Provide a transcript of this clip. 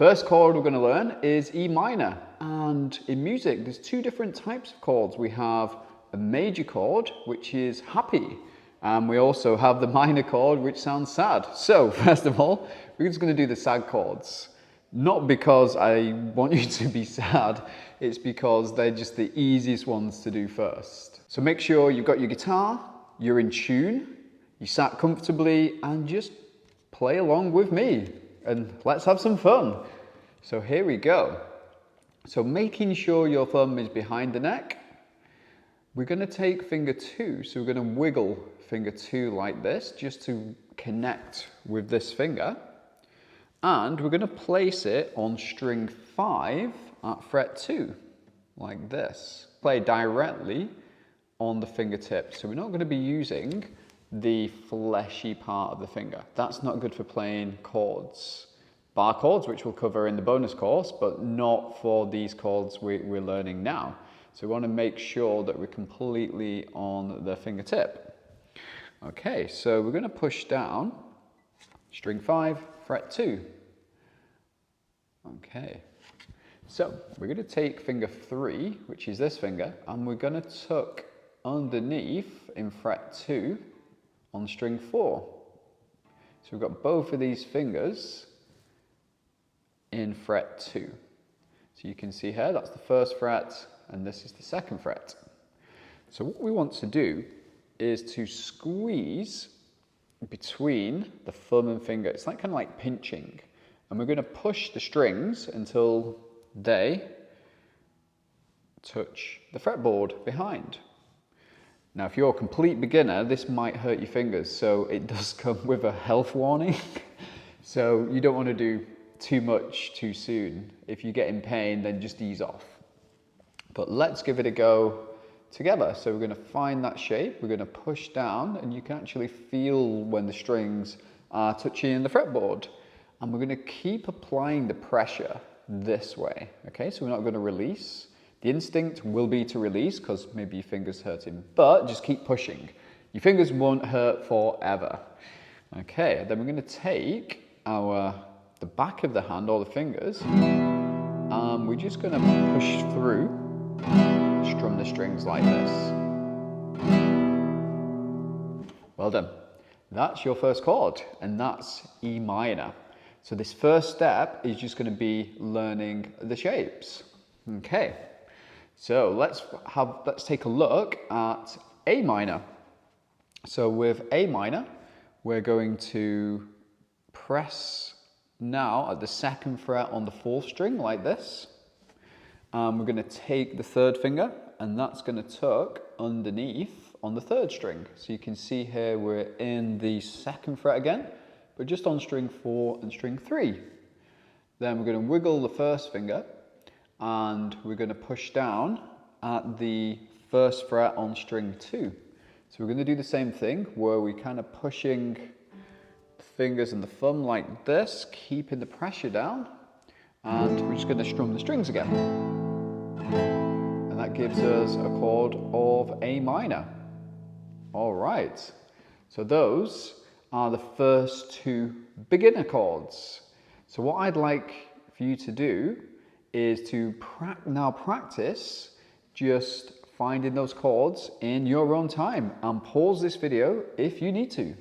First chord we're going to learn is E minor, and in music there's two different types of chords. We have a major chord, which is happy, and we also have the minor chord, which sounds sad. So first of all, we're just going to do the sad chords. Not because I want you to be sad, it's because they're just the easiest ones to do first. So make sure you've got your guitar, you're in tune, you sat comfortably, and just play along with me. And let's have some fun. So here we go. So making sure your thumb is behind the neck, we're going to take finger 2. So we're going to wiggle finger 2 like this, just to connect with this finger. And we're going to place it on string 5 at fret 2, like this. Play directly on the fingertip. So we're not going to be using the fleshy part of the finger. That's not good for playing chords. Bar chords, which we'll cover in the bonus course, but not for these chords we're learning now. So we want to make sure that we're completely on the fingertip. Okay, so we're going to push down string 5, fret 2. Okay, so we're going to take finger 3, which is this finger, and we're going to tuck underneath in fret 2 on string 4. So we've got both of these fingers in fret 2. So you can see here, that's the first fret, and this is the second fret. So what we want to do is to squeeze between the thumb and finger. It's like kind of like pinching. And we're going to push the strings until they touch the fretboard behind. Now, if you're a complete beginner, this might hurt your fingers, so it does come with a health warning. So you don't want to do too much too soon. If you get in pain, then just ease off. But let's give it a go together. So we're going to find that shape, we're going to push down, and you can actually feel when the strings are touching the fretboard. And we're going to keep applying the pressure this way. Okay, so we're not going to release. The instinct will be to release because maybe your finger's hurting, but just keep pushing. Your fingers won't hurt forever. Okay, then we're going to take the back of the hand, or the fingers, and we're just going to push through, strum the strings like this. Well done. That's your first chord, and that's E minor. So this first step is just going to be learning the shapes. Okay. So let's take a look at A minor. So with A minor, we're going to press now at the second fret on the 4th string like this. We're going to take the 3rd finger, and that's going to tuck underneath on the 3rd string. So you can see here we're in the 2nd fret again, but just on string 4 and string 3. Then we're going to wiggle the 1st finger, and we're going to push down at the 1st fret on string 2. So we're going to do the same thing where we're kind of pushing the fingers and the thumb like this, keeping the pressure down, and we're just going to strum the strings again. And that gives us a chord of A minor. All right, so those are the first 2 beginner chords. So what I'd like for you to do is to now practice just finding those chords in your own time, and pause this video if you need to.